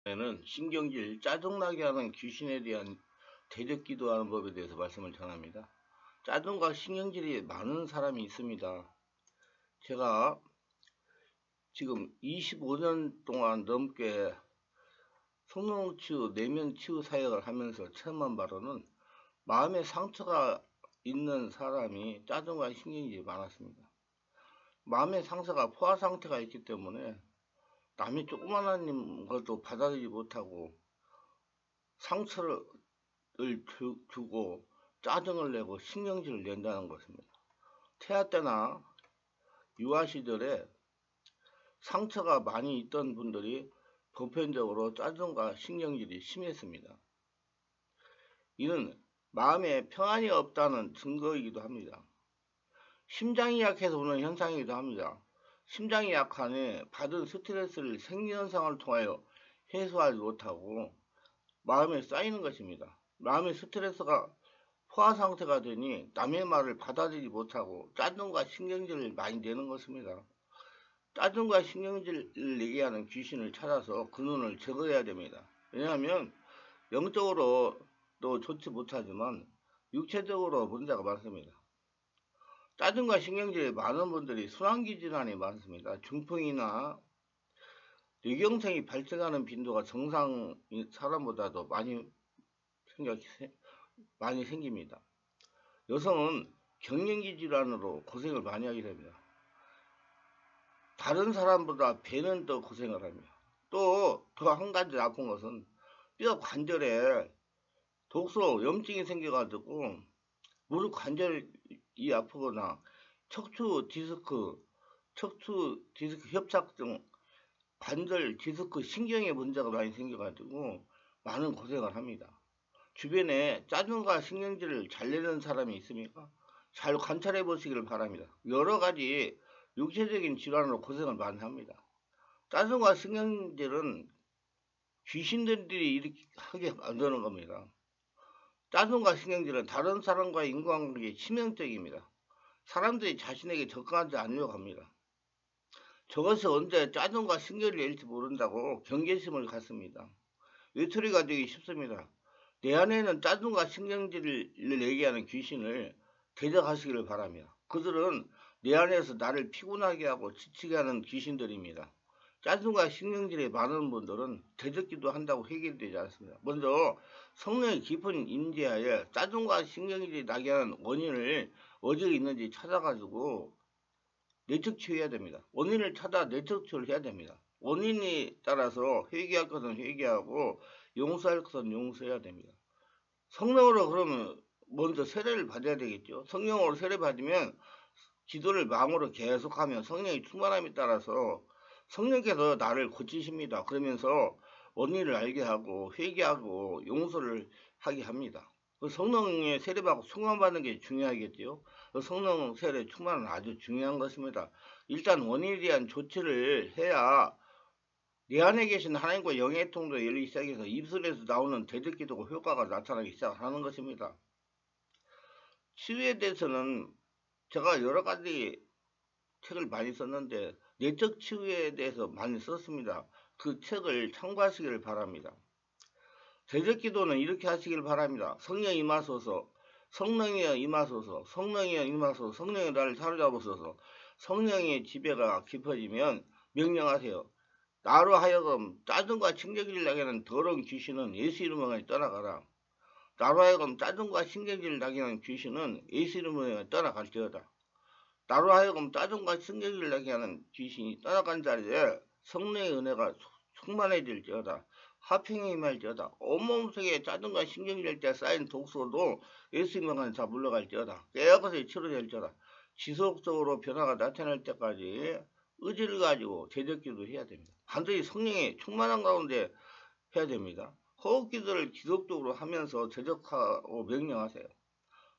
는 신경질 짜증나게 하는 귀신에 대한 대적 기도하는 법에 대해서 말씀을 전합니다. 짜증과 신경질이 많은 사람이 있습니다. 제가 지금 25년 동안 넘게 성령치유, 내면치유 사역을 하면서 체험한 바로는 마음의 상처가 있는 사람이 짜증과 신경질이 많았습니다. 마음의 상처가 포화 상태가 있기 때문에 남이 조그만한 것도 받아들이지 못하고 상처를 주고 짜증을 내고 신경질을 낸다는 것입니다. 태아 때나 유아 시절에 상처가 많이 있던 분들이 보편적으로 짜증과 신경질이 심했습니다. 이는 마음에 평안이 없다는 증거이기도 합니다. 심장이 약해서 오는 현상이기도 합니다. 심장이 약하니 받은 스트레스를 생리현상을 통하여 해소하지 못하고 마음에 쌓이는 것입니다. 마음의 스트레스가 포화 상태가 되니 남의 말을 받아들이지 못하고 짜증과 신경질을 많이 내는 것입니다. 짜증과 신경질을 내게 하는 귀신을 찾아서 그 눈을 제거해야 됩니다. 왜냐하면 영적으로도 좋지 못하지만 육체적으로 문제가 많습니다. 짜증과 신경질이 많은 분들이 순환기 질환이 많습니다. 중풍이나 뇌경색이 발생하는 빈도가 정상 사람보다도 많이 생깁니다. 여성은 갱년기 질환으로 고생을 많이 하게 됩니다. 다른 사람보다 배는 더 고생을 합니다. 또 더 한 가지 나쁜 것은 뼈 관절에 독소 염증이 생겨가지고 무릎 관절이 아프거나 척추 디스크 협착 등 관절 디스크 신경에 문제가 많이 생겨가지고 많은 고생을 합니다. 주변에 짜증과 신경질을 잘 내는 사람이 있습니까? 잘 관찰해 보시길 바랍니다. 여러 가지 육체적인 질환으로 고생을 많이 합니다. 짜증과 신경질은 귀신들이 이렇게 하게 만드는 겁니다. 짜증과 신경질은 다른 사람과의 인간관계에 치명적입니다. 사람들이 자신에게 접근하지 않으려고 합니다. 저것이 언제 짜증과 신경을 낼지 모른다고 경계심을 갖습니다. 외톨이가 되기 쉽습니다. 내 안에는 짜증과 신경질을 내게 하는 귀신을 대적하시기를 바랍니다. 그들은 내 안에서 나를 피곤하게 하고 지치게 하는 귀신들입니다. 짜증과 신경질이 많은 분들은 대적기도 한다고 해결되지 않습니다. 먼저 성령의 깊은 임재하에 짜증과 신경질이 나게 하는 원인을 어디에 있는지 찾아가지고 내적 치유해야 됩니다. 원인을 찾아 내적 치유를 해야 됩니다. 원인에 따라서 회개할 것은 회개하고 용서할 것은 용서해야 됩니다. 성령으로 그러면 먼저 세례를 받아야 되겠죠. 성령으로 세례 받으면 기도를 마음으로 계속하면 성령의 충만함에 따라서 성령께서 나를 고치십니다. 그러면서 원인을 알게 하고 회개하고 용서를 하게 합니다. 성령의 세례받고 충만받는 게 중요하겠죠. 성령 세례 충만은 아주 중요한 것입니다. 일단 원인에 대한 조치를 해야 내 안에 계신 하나님과 영의 통로가 열리기 시작해서 입술에서 나오는 대적기도가 효과가 나타나기 시작하는 것입니다. 치유에 대해서는 제가 여러 가지 책을 많이 썼는데 내적 치유에 대해서 많이 썼습니다. 그 책을 참고하시기를 바랍니다. 대적기도는 이렇게 하시길 바랍니다. 성령이 임하소서, 성령이여 임하소서, 성령이여 임하소서, 성령이 나를 사로잡으소서. 성령의 지배가 깊어지면 명령하세요. 나로 하여금 짜증과 신경질을 나게 하는 더러운 귀신은 예수 이름으로 떠나가라. 나로 하여금 짜증과 신경질을 나게 하는 귀신은 예수 이름으로 떠나갈지어다. 나로 하여금 짜증과 신경질을 나게 하는 귀신이 떠나간 자리에 성령의 은혜가 충만해질지어다. 화평이 임할지어다. 온몸 속에 짜증과 신경질 때 쌓인 독소도 예수 이름으로 다 물러갈지어다. 깨끗이 치료될지어다. 지속적으로 변화가 나타날 때까지 의지를 가지고 대적기도 해야 됩니다. 반드시 성령의 충만한 가운데 해야 됩니다. 호흡기도를 지속적으로 하면서 대적하고 명령하세요.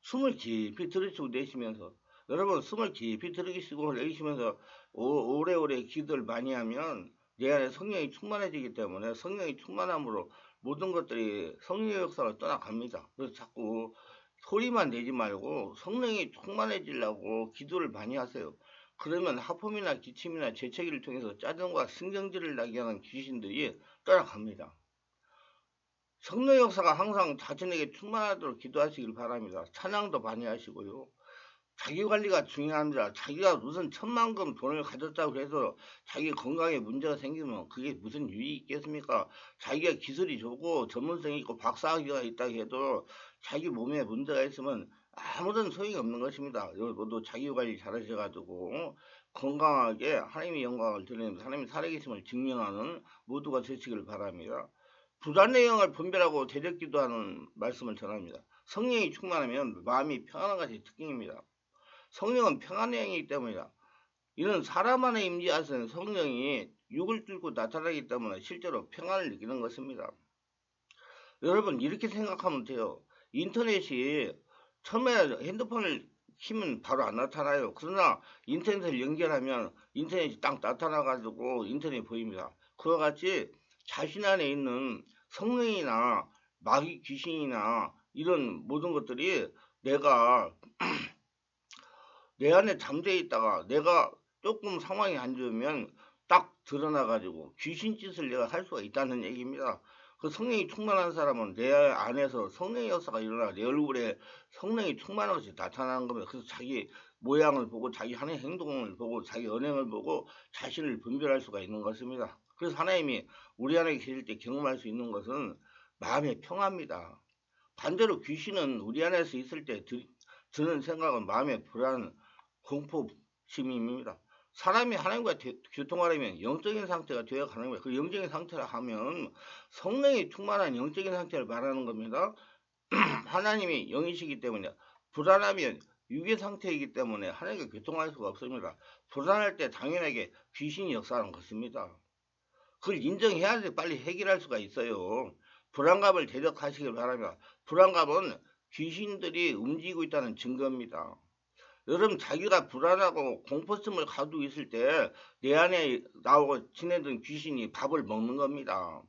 숨을 깊이 들이쉬고 내쉬면서 여러분 숨을 깊이 들이쉬고 내쉬면서 오래오래 기도를 많이 하면 내 안에 성령이 충만해지기 때문에 성령이 충만함으로 모든 것들이 성령의 역사를 떠나갑니다. 그래서 자꾸 소리만 내지 말고 성령이 충만해지려고 기도를 많이 하세요. 그러면 하품이나 기침이나 재채기를 통해서 짜증과 신경질을 나게 하는 귀신들이 떠나갑니다. 성령 역사가 항상 자신에게 충만하도록 기도하시길 바랍니다. 찬양도 많이 하시고요. 자기관리가 중요합니다. 자기가 무슨 천만큼 돈을 가졌다고 해서 자기 건강에 문제가 생기면 그게 무슨 유익이 있겠습니까? 자기가 기술이 좋고 전문성이 있고 박사학위가 있다고 해도 자기 몸에 문제가 있으면 아무런 소용이 없는 것입니다. 모두 자기관리 잘 하셔가지고 건강하게 하나님의 영광을 드리면서 하나님의 살아계심을 증명하는 모두가 되시길 바랍니다. 불안의 영을 분별하고 대적기도하는 말씀을 전합니다. 성령이 충만하면 마음이 평안한 것이 특징입니다. 성령은 평안의 영이기 때문이다. 이는 사람 안에 임재하시는 성령이 육을 뚫고 나타나기 때문에 실제로 평안을 느끼는 것입니다. 여러분 이렇게 생각하면 돼요. 인터넷이 처음에 핸드폰을 키면 바로 안 나타나요. 그러나 인터넷을 연결하면 인터넷이 딱 나타나가지고 인터넷이 보입니다. 그와 같이 자신 안에 있는 성령이나 마귀 귀신이나 이런 모든 것들이 내가 내 안에 잠재어 있다가 내가 조금 상황이 안 좋으면 딱 드러나가지고 귀신 짓을 내가 할 수가 있다는 얘기입니다. 그 성령이 충만한 사람은 내 안에서 성령의 역사가 일어나 내 얼굴에 성령이 충만한 것이 나타나는 겁니다. 그래서 자기 모양을 보고 자기 하는 행동을 보고 자기 언행을 보고 자신을 분별할 수가 있는 것입니다. 그래서 하나님이 우리 안에 계실 때 경험할 수 있는 것은 마음의 평화입니다. 반대로 귀신은 우리 안에서 있을 때 드는 생각은 마음의 불안, 공포심입니다. 사람이 하나님과 교통하려면 영적인 상태가 되어 가는 거예요. 그 영적인 상태라 하면 성령이 충만한 영적인 상태를 말하는 겁니다. 하나님이 영이시기 때문에 불안하면 육의 상태이기 때문에 하나님과 교통할 수가 없습니다. 불안할 때 당연하게 귀신이 역사하는 것입니다. 그걸 인정해야 돼 빨리 해결할 수가 있어요. 불안감을 대적하시길 바랍니다. 불안감은 귀신들이 움직이고 있다는 증거입니다. 여러분 자기가 불안하고 공포심을 가지고 있을 때 내 안에 나오고 지내던 귀신이 밥을 먹는 겁니다.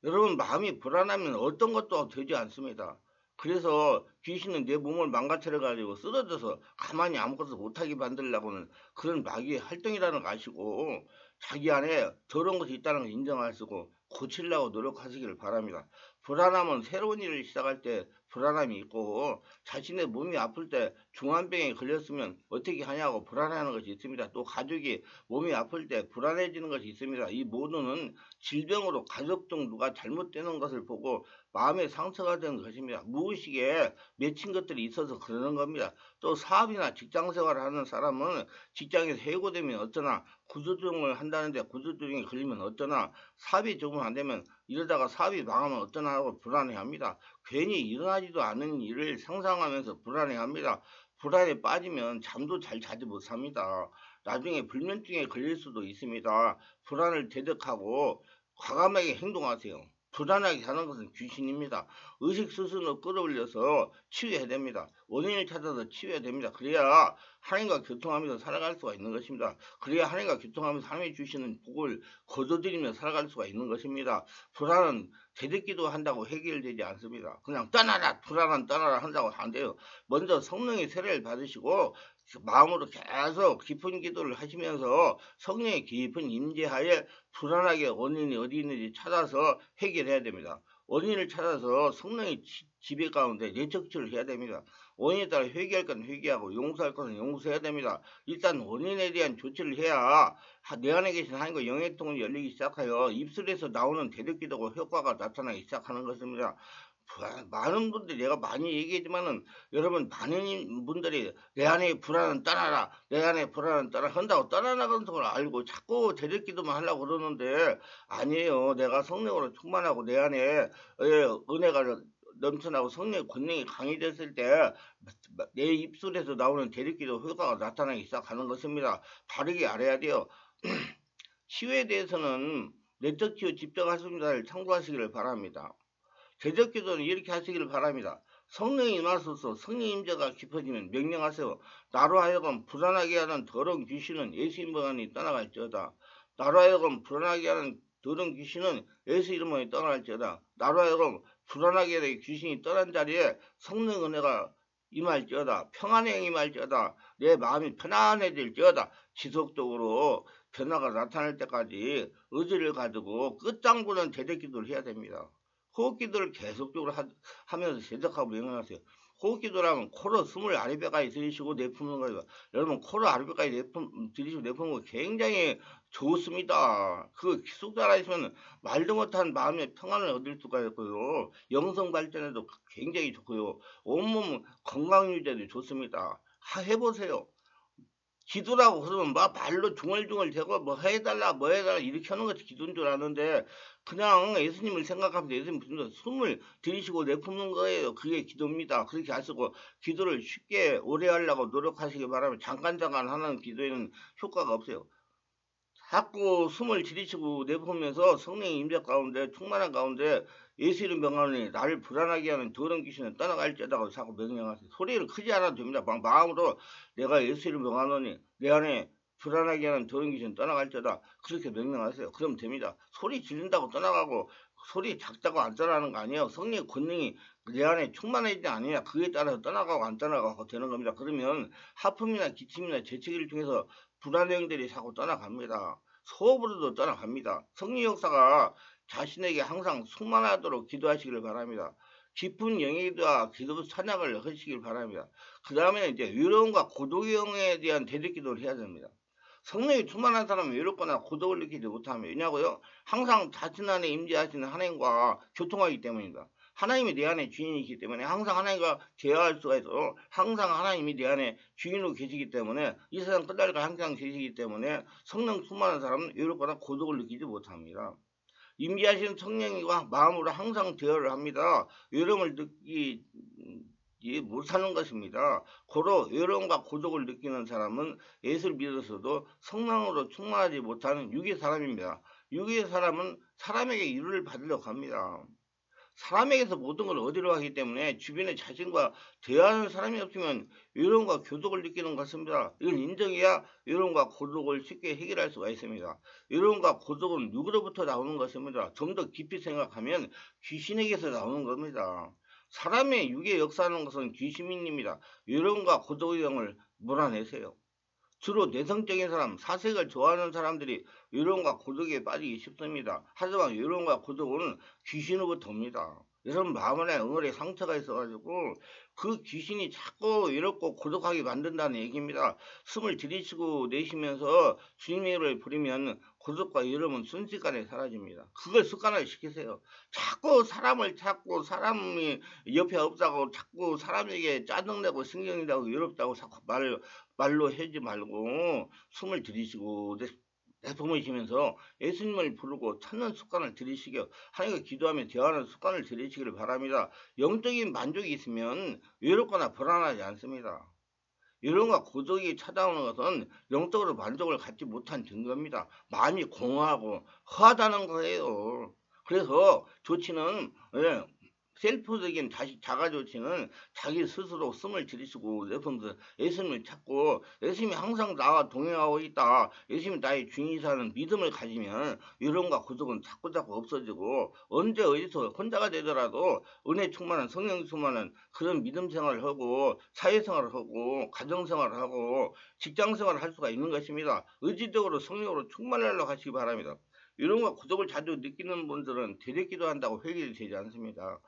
여러분 마음이 불안하면 어떤 것도 되지 않습니다. 그래서 귀신은 내 몸을 망가뜨려 가지고 쓰러져서 가만히 아무것도 못하게 만들려고는 그런 마귀의 활동이라는 거 아시고 자기 안에 더러운 것이 있다는 걸 인정하시고 고치려고 노력하시기를 바랍니다. 불안하면 새로운 일을 시작할 때 불안함이 있고 자신의 몸이 아플 때 중환병에 걸렸으면 어떻게 하냐고 불안해하는 것이 있습니다. 또 가족이 몸이 아플 때 불안해지는 것이 있습니다. 이 모두는 질병으로 가족 중 누가 잘못되는 것을 보고 마음의 상처가 되는 것입니다. 무의식에 맺힌 것들이 있어서 그러는 겁니다. 또 사업이나 직장 생활을 하는 사람은 직장에서 해고되면 어쩌나 구조조정을 한다는데 구조조정에 걸리면 어쩌나 사업이 조금 안 되면 이러다가 사업이 망하면 어쩌나 하고 불안해합니다. 괜히 일어나지도 않은 일을 상상하면서 불안해합니다. 불안에 빠지면 잠도 잘 자지 못합니다. 나중에 불면증에 걸릴 수도 있습니다. 불안을 대적하고 과감하게 행동하세요. 불안하게 사는 것은 귀신입니다. 의식 수준으로 끌어올려서 치유해야 됩니다. 원인을 찾아서 치유해야 됩니다. 그래야 하나님과 교통하면서 살아갈 수가 있는 것입니다. 그래야 하나님과 교통하면서 하나님이 주시는 복을 거둬들이며 살아갈 수가 있는 것입니다. 불안은 대적기도 한다고 해결되지 않습니다. 그냥 떠나라 불안은 떠나라 한다고 안 돼요. 먼저 성령의 세례를 받으시고 마음으로 계속 깊은 기도를 하시면서 성령의 깊은 임재하에 불안하게 원인이 어디 있는지 찾아서 해결해야 됩니다. 원인을 찾아서 성령의 지배 가운데 내척치를 해야 됩니다. 원인에 따라 회개할 건 회개하고 용서할 것은 용서해야 됩니다. 일단 원인에 대한 조치를 해야 내 안에 계신 하나님과 영의 통을 열리기 시작하여 입술에서 나오는 대적기도가 효과가 나타나기 시작하는 것입니다. 많은 분들이 내가 많이 얘기했지만은 여러분 많은 분들이 내 안에 불안은 떠나라 내 안에 불안은 떠나라 한다고 떠나나가는 걸 알고 자꾸 대적기도만 하려고 그러는데 아니에요. 내가 성령으로 충만하고 내 안에 은혜가 넘쳐나고 성령의 권능이 강해졌을 때 내 입술에서 나오는 대적기도 효과가 나타나기 시작하는 것입니다. 바르게 알아야 돼요. 치유에 대해서는 내적 치유 집중하십니다를 참고하시기를 바랍니다. 대적기도는 이렇게 하시기를 바랍니다. 성령이 임하소서. 성령 임재가 깊어지면 명령하세요. 나로 하여금 불안하게 하는 더러운 귀신은 예수 이름만이 떠나갈지어다. 나로 하여금 불안하게 하는 더러운 귀신은 예수 이름만이 떠나갈지어다. 나로 하여금 불안하게 하는 귀신이 떠난 자리에 성령 은혜가 임할지어다. 평안의 영이 임할지어다. 내 마음이 편안해질지어다. 지속적으로 변화가 나타날 때까지 의지를 가지고 끝장보는 제적기도를 해야 됩니다. 호흡기도를 계속적으로 하면서 제적하고 명령하세요. 호흡기도라면 코로 숨을 아랫배까지 들이쉬고 내뿜는 거예요. 여러분 코로 아랫배까지 들이쉬고 내뿜는 거 굉장히 좋습니다. 그 계속 따라하시면 말도 못한 마음의 평안을 얻을 수가 있고요. 영성 발전에도 굉장히 좋고요. 온몸 건강 유지에도 좋습니다. 해보세요. 기도라고 그러면 막 말로 중얼중얼 대고 뭐 해달라 뭐 해달라 이렇게 하는 것이 기도인 줄 아는데 그냥 예수님을 생각하면서 예수님 숨을 들이쉬고 내뿜는 거예요. 그게 기도입니다. 그렇게 하시고 기도를 쉽게 오래 하려고 노력하시기 바라면 잠깐 하는 기도에는 효과가 없어요. 자꾸 숨을 들이쉬고 내뿜으면서 성령의 임재 가운데 충만한 가운데 예수 이름 명하노니 나를 불안하게 하는 더러운 귀신은 떠나갈지어다고 자꾸 명령하세요. 소리를 크지 않아도 됩니다. 마음으로 내가 예수 이름 명하노니 내 안에 불안하게 하는 더러운 귀신은 떠나갈지어다 그렇게 명령하세요. 그럼 됩니다. 소리 지른다고 떠나가고 소리 작다고 안 떠나는 거 아니에요. 성령의 권능이 내 안에 충만해지지 않느냐 그에 따라서 떠나가고 안 떠나가고 되는 겁니다. 그러면 하품이나 기침이나 재채기를 통해서 불안의 영들이 자꾸 떠나갑니다. 소업으로도 떠나갑니다. 성령 역사가 자신에게 항상 충만하도록 기도하시기를 바랍니다. 깊은 영예기도와 기도 찬양을 하시길 바랍니다. 그 다음에 이제 외로움과 고독의 영에 대한 대적기도를 해야 됩니다. 성령이 충만한 사람은 외롭거나 고독을 느끼지 못하며 왜냐고요? 항상 자신 안에 임재하시는 하나님과 교통하기 때문입니다. 하나님이 내 안에 주인이시기 때문에 항상 하나님과 대화할 수가 있어. 항상 하나님이 내 안에 주인으로 계시기 때문에 이 세상 끝날까 항상 계시기 때문에 성령 충만한 사람은 외롭거나 고독을 느끼지 못합니다. 임재하신 성령과 마음으로 항상 대화를 합니다. 외로움을 느끼지 못하는 것입니다. 고로 외로움과 고독을 느끼는 사람은 예수를 믿어서도 성령으로 충만하지 못하는 육의 사람입니다. 육의 사람은 사람에게 이루를 받으려고 합니다. 사람에게서 모든 걸 얻으려 하기 때문에 주변에 자신과 대화하는 사람이 없으면 외로움과 고독을 느끼는 것입니다. 이걸 인정해야 외로움과 고독을 쉽게 해결할 수가 있습니다. 외로움과 고독은 누구로부터 나오는 것입니다. 좀 더 깊이 생각하면 귀신에게서 나오는 겁니다. 사람의 육에 역사하는 것은 귀신입니다. 외로움과 고독의 영을 몰아내세요. 주로 내성적인 사람, 사색을 좋아하는 사람들이 외로움과 고독에 빠지기 쉽습니다. 하지만 외로움과 고독은 귀신으로부터 옵니다. 여러분 마음 안에 응어리에 상처가 있어가지고 그 귀신이 자꾸 외롭고 고독하게 만든다는 얘기입니다. 숨을 들이쉬고 내쉬면서 주님의 이름을 부르면 고독과 외로움은 순식간에 사라집니다. 그걸 습관을 시키세요. 자꾸 사람을 찾고 사람이 옆에 없다고 자꾸 사람에게 짜증내고 신경이 나고 외롭다고 자꾸 말로 하지 말고 숨을 들이쉬고 내뿜을 쉬면서 예수님을 부르고 찾는 습관을 들이시겨 하나님과 기도하며 대화하는 습관을 들이시기를 바랍니다. 영적인 만족이 있으면 외롭거나 불안하지 않습니다. 외로움과 고독이 찾아오는 것은 영적으로 만족을 갖지 못한 증거입니다. 마음이 공허하고 허하다는 거예요. 그래서 조치는 셀프적인 자가 조치는 자기 스스로 숨을 들이쉬고 내뿜으면서 예수님을 찾고 예수님이 항상 나와 동행하고 있다. 예수님이 나의 주인이라는 믿음을 가지면 외로움과 고독은 자꾸자꾸 없어지고 언제 어디서 혼자가 되더라도 은혜 충만한 성령 충만한 그런 믿음 생활을 하고 사회생활을 하고 가정생활을 하고 직장생활을 할 수가 있는 것입니다. 의지적으로 성령으로 충만하려고 하시기 바랍니다. 외로움과 고독을 자주 느끼는 분들은 대리기도 한다고 해결이 되지 않습니다.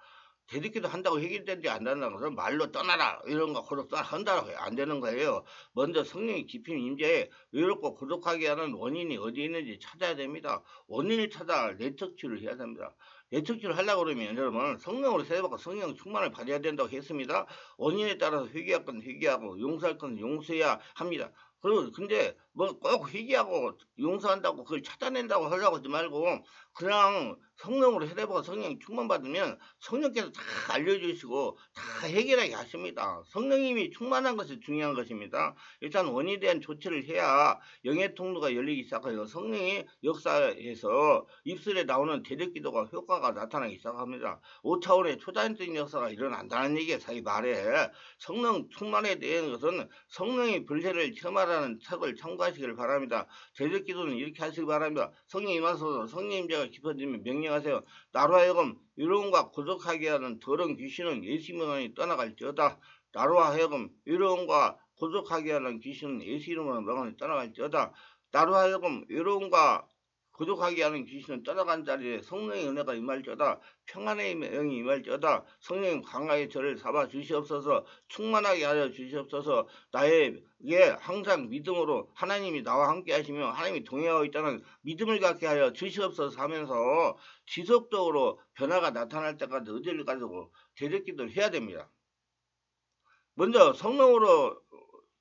대리기도 한다고 해결되지 않는다는 것은 말로 떠나라 이런 거 고독 떠나 한다고 안 되는 거예요. 먼저 성령이 깊은 임재에 외롭고 고독하게 하는 원인이 어디 있는지 찾아야 됩니다. 원인을 찾아 내척치를 해야 됩니다. 내척치를 하려고 그러면 여러분 성령으로 세워받고 성령 충만을 받아야 된다고 했습니다. 원인에 따라서 회개할 건 회개하고 용서할 건 용서해야 합니다. 그리고 근데 뭐 꼭 회개하고 용서한다고 그걸 찾아낸다고 하려고 하지 말고 그냥 성령으로 세례받고 성령 충만 받으면 성령께서 다 알려주시고 다 해결하게 하십니다. 성령님이 충만한 것이 중요한 것입니다. 일단 원인에 대한 조치를 해야 영의 통로가 열리기 시작해요. 성령이 역사에서 입술에 나오는 대적기도가 효과가 나타나기 시작합니다. 5차원의 초자연적인 역사가 일어난다는 얘기에 자기 말에 성령 충만에 대한 것은 성령의 불세를 체험하라는 책을 참고하시길 바랍니다. 대적기도는 이렇게 하시기 바랍니다. 성령 임하소서 성령 임재가 깊어지면 명령하세요. 나로 하여금 외로움과 고독하게 하는 더러운 귀신은 예수 이름으로 떠나갈지어다. 나로 하여금 외로움과 고독하게 하는 귀신은 예수 이름으로 명하니 떠나갈지어다. 나로 하여금 외로움과 고독하게 하는 귀신은 떠나간 자리에 성령의 은혜가 임할지어다. 평안의 영이 임할지어다. 성령님 강하게 저를 잡아 주시옵소서. 충만하게 하여 주시옵소서. 나에게 항상 믿음으로 하나님이 나와 함께 하시며 하나님이 동행하고 있다는 믿음을 갖게 하여 주시옵소서 하면서 지속적으로 변화가 나타날 때까지 의지를 가지고 제적기도를 해야 됩니다. 먼저 성령으로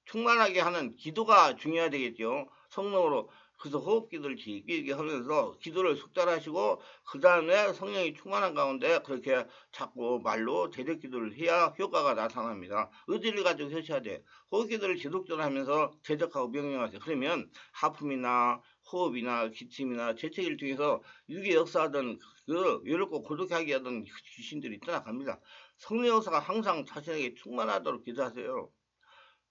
충만하게 하는 기도가 중요해야 되겠죠. 성령으로. 그래서 호흡기도를 길게 하면서 기도를 숙달하시고 그 다음에 성령이 충만한 가운데 그렇게 자꾸 말로 대적기도를 해야 효과가 나타납니다. 의지를 가지고 하셔야 돼. 호흡기도를 지속적으로 하면서 대적하고 명령하세요. 그러면 하품이나 호흡이나 기침이나 재채기를 통해서 유기 역사하던 그 외롭고 고독하게 하던 귀신들이 떠나갑니다. 성령 역사가 항상 자신에게 충만하도록 기도하세요.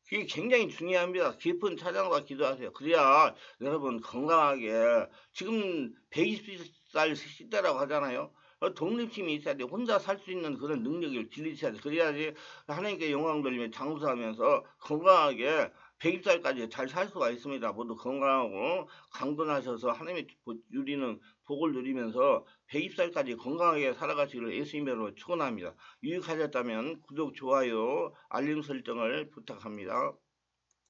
그게 굉장히 중요합니다. 깊은 찬양과 기도하세요. 그래야 여러분 건강하게 지금 120살 시대라고 하잖아요. 독립심이 있어야 돼. 혼자 살 수 있는 그런 능력을 길러셔야 돼. 그래야지 하나님께 영광 돌리며 장수하면서 건강하게 120살까지 잘 살 수가 있습니다. 모두 건강하고 강건하셔서 하나님의 누리는 복을 누리면서 120살까지 건강하게 살아가시기를 예수님으로 축원합니다. 유익하셨다면 구독, 좋아요, 알림 설정을 부탁합니다.